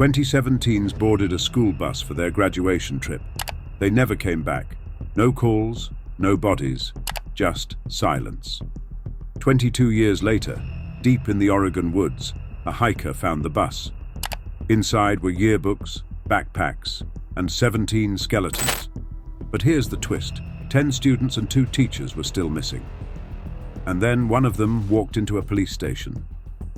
2017s boarded a school bus for their graduation trip. They never came back. No calls, no bodies, just silence. 22 years later, deep in the Oregon woods, a hiker found the bus. Inside were yearbooks, backpacks, and 17 skeletons. But here's the twist. 10 students and 2 teachers were still missing. And then one of them walked into a police station.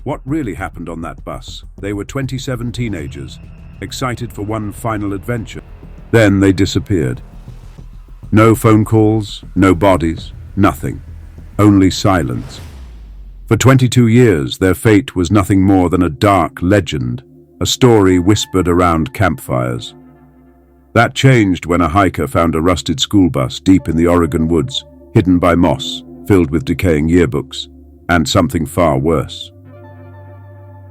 What really happened on that bus? They were 27 teenagers, excited for one final adventure. Then they disappeared. No phone calls, no bodies, nothing. Only silence. For 22 years, their fate was nothing more than a dark legend, a story whispered around campfires. That changed when a hiker found a rusted school bus deep in the Oregon woods, hidden by moss, filled with decaying yearbooks, and something far worse.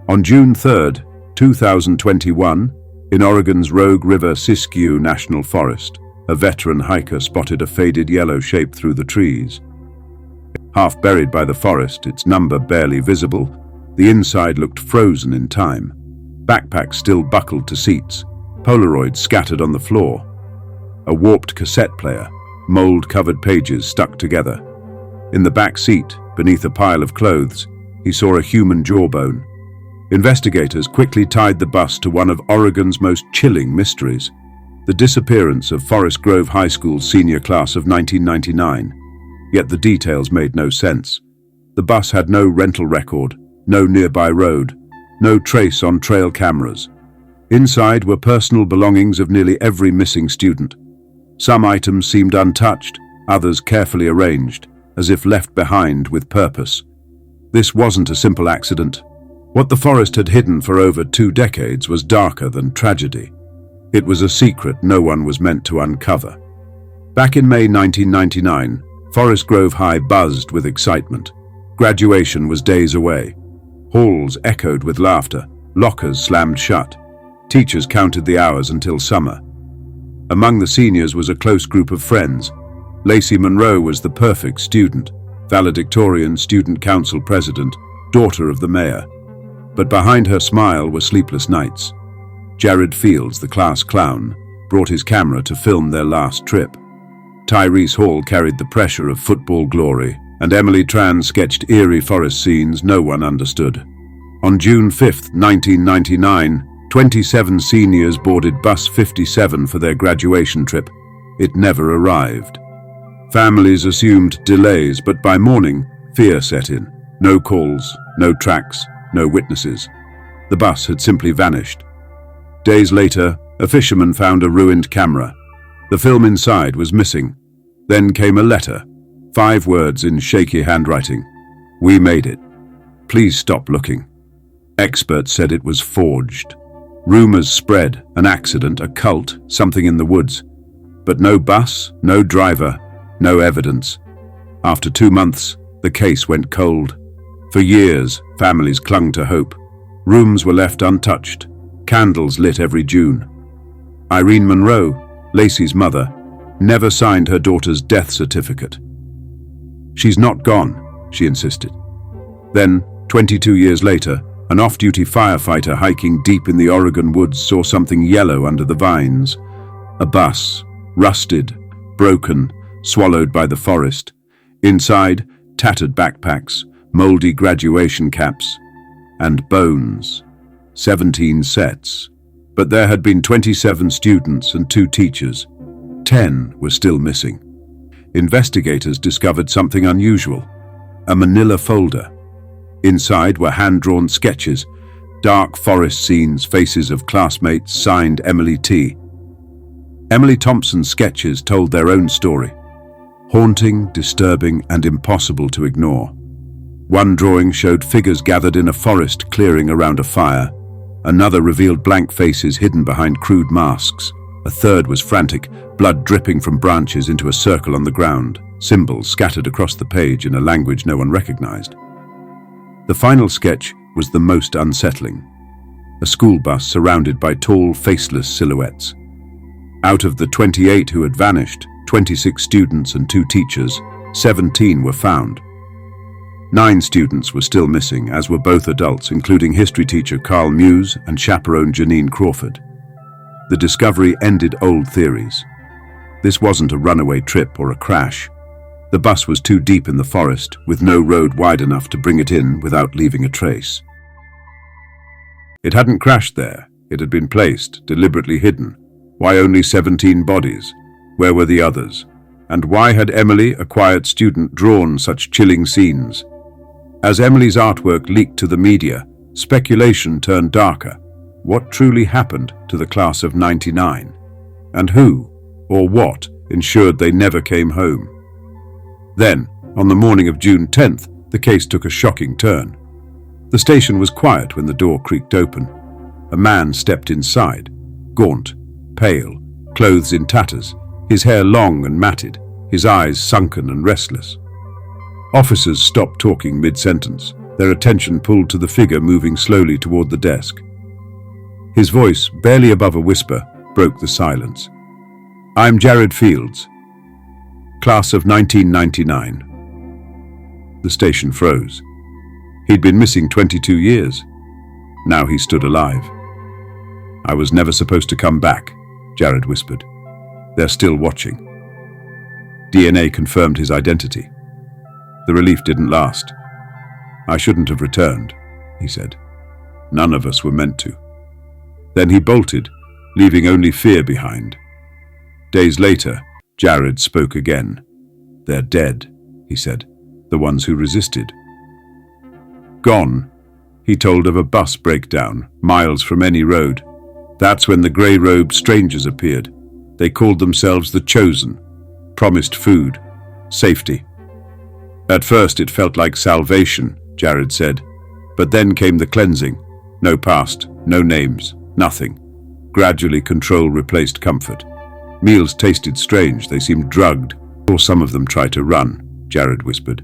On June 3, 2021, in Oregon's Rogue River Siskiyou National Forest, a veteran hiker spotted a faded yellow shape through the trees. Half buried by the forest, its number barely visible, the inside looked frozen in time. Backpacks still buckled to seats, Polaroids scattered on the floor. A warped cassette player, mold-covered pages stuck together. In the back seat, beneath a pile of clothes, he saw a human jawbone. Investigators quickly tied the bus to one of Oregon's most chilling mysteries, the disappearance of Forest Grove High School's senior class of 1999. Yet the details made no sense. The bus had no rental record, no nearby road, no trace on trail cameras. Inside were personal belongings of nearly every missing student. Some items seemed untouched, others carefully arranged, as if left behind with purpose. This wasn't a simple accident. What the forest had hidden for over 2 decades was darker than tragedy. It was a secret no one was meant to uncover. Back in May 1999, Forest Grove High buzzed with excitement. Graduation was days away. Halls echoed with laughter, lockers slammed shut. Teachers counted the hours until summer. Among the seniors was a close group of friends. Lacey Monroe was the perfect student, valedictorian, student council president, daughter of the mayor. But behind her smile were sleepless nights. Jared Fields, the class clown, brought his camera to film their last trip. Tyrese Hall carried the pressure of football glory, and Emily Tran sketched eerie forest scenes no one understood. On June 5, 1999, 27 seniors boarded Bus 57 for their graduation trip. It never arrived. Families assumed delays, but by morning, fear set in. No calls, no tracks, no witnesses. The bus had simply vanished. Days later, a fisherman found a ruined camera. The film inside was missing. Then came a letter, 5 words in shaky handwriting. "We made it. Please stop looking." Experts said it was forged. Rumors spread, an accident, a cult, something in the woods. But no bus, no driver, no evidence. After 2 months, the case went cold. For years, families clung to hope. Rooms were left untouched, candles lit every June. Irene Monroe, Lacey's mother, never signed her daughter's death certificate. "She's not gone," she insisted. Then, 22 years later, an off-duty firefighter hiking deep in the Oregon woods saw something yellow under the vines. A bus, rusted, broken, swallowed by the forest. Inside, tattered backpacks, moldy graduation caps, and bones. 17 sets. But there had been 27 students and 2 teachers. 10 were still missing. Investigators discovered something unusual. A manila folder. Inside were hand-drawn sketches, dark forest scenes, faces of classmates, signed Emily T. Emily Thompson's sketches told their own story. Haunting, disturbing, and impossible to ignore. One drawing showed figures gathered in a forest clearing around a fire. Another revealed blank faces hidden behind crude masks. A third was frantic, blood dripping from branches into a circle on the ground, symbols scattered across the page in a language no one recognized. The final sketch was the most unsettling. A school bus surrounded by tall, faceless silhouettes. Out of the 28 who had vanished, 26 students and 2 teachers, 17 were found. 9 students were still missing, as were both adults, including history teacher Carl Muse and chaperone Janine Crawford. The discovery ended old theories. This wasn't a runaway trip or a crash. The bus was too deep in the forest, with no road wide enough to bring it in without leaving a trace. It hadn't crashed there. It had been placed, deliberately hidden. Why only 17 bodies? Where were the others? And why had Emily, a quiet student, drawn such chilling scenes? As Emily's artwork leaked to the media, speculation turned darker. What truly happened to the class of '99? And who, or what, ensured they never came home? Then, on the morning of June 10th, the case took a shocking turn. The station was quiet when the door creaked open. A man stepped inside, gaunt, pale, clothes in tatters, his hair long and matted, his eyes sunken and restless. Officers stopped talking mid-sentence, their attention pulled to the figure moving slowly toward the desk. His voice, barely above a whisper, broke the silence. "I'm Jared Fields, class of 1999. The station froze. He'd been missing 22 years. Now he stood alive. "I was never supposed to come back," Jared whispered. "They're still watching." DNA confirmed his identity. The relief didn't last. "I shouldn't have returned," he said. "None of us were meant to." Then he bolted, leaving only fear behind. Days later, Jared spoke again. "They're dead," he said, "the ones who resisted." Gone, he told of a bus breakdown, miles from any road. That's when the grey-robed strangers appeared. They called themselves the Chosen, promised food, safety. "At first it felt like salvation," Jared said. "But then came the cleansing. No past, no names, nothing. Gradually control replaced comfort. Meals tasted strange, they seemed drugged. Or some of them tried to run," Jared whispered.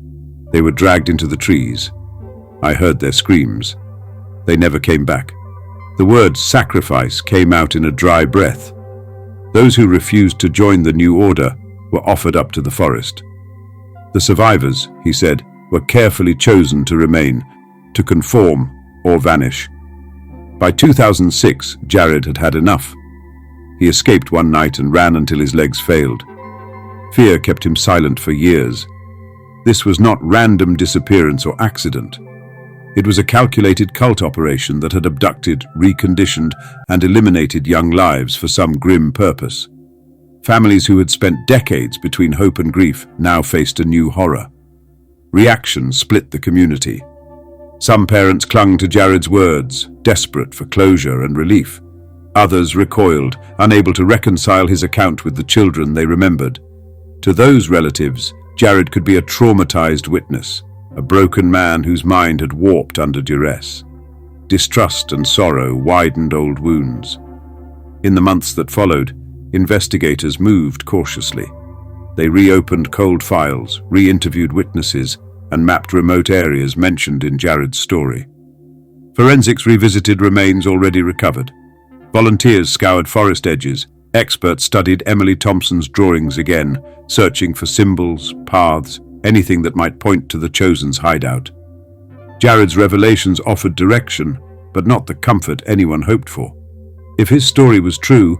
"They were dragged into the trees. I heard their screams. They never came back." The word sacrifice came out in a dry breath. Those who refused to join the new order were offered up to the forest. The survivors, he said, were carefully chosen to remain, to conform or vanish. By 2006, Jared had had enough. He escaped one night and ran until his legs failed. Fear kept him silent for years. This was not random disappearance or accident. It was a calculated cult operation that had abducted, reconditioned, and eliminated young lives for some grim purpose. Families who had spent decades between hope and grief now faced a new horror. Reaction split the community. Some parents clung to Jared's words, desperate for closure and relief. Others recoiled, unable to reconcile his account with the children they remembered. To those relatives, Jared could be a traumatized witness, a broken man whose mind had warped under duress. Distrust and sorrow widened old wounds. In the months that followed, investigators moved cautiously. They reopened cold files, re-interviewed witnesses, and mapped remote areas mentioned in Jared's story. Forensics revisited remains already recovered. Volunteers scoured forest edges. Experts studied Emily Thompson's drawings again, searching for symbols, paths, anything that might point to the Chosen's hideout. Jared's revelations offered direction, but not the comfort anyone hoped for. If his story was true,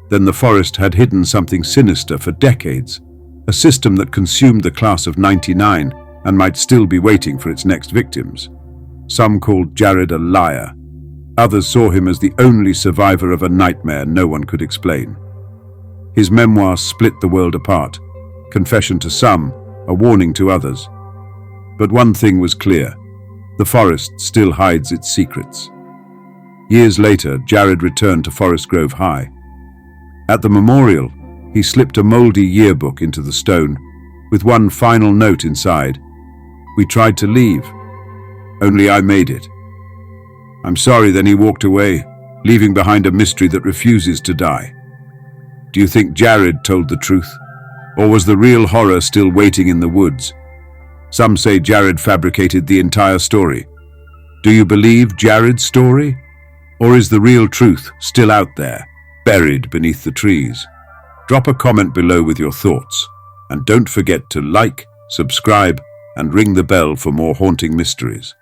then the forest had hidden something sinister for decades, a system that consumed the class of '99 and might still be waiting for its next victims. Some called Jared a liar. Others saw him as the only survivor of a nightmare no one could explain. His memoir split the world apart, confession to some, a warning to others. But one thing was clear: the forest still hides its secrets. Years later, Jared returned to Forest Grove High. At the memorial, he slipped a moldy yearbook into the stone, with one final note inside: "We tried to leave, only I made it. I'm sorry." Then he walked away, leaving behind a mystery that refuses to die. Do you think Jared told the truth? Or was the real horror still waiting in the woods? Some say Jared fabricated the entire story. Do you believe Jared's story? Or is the real truth still out there, buried beneath the trees? Drop a comment below with your thoughts. And don't forget to like, subscribe, and ring the bell for more haunting mysteries.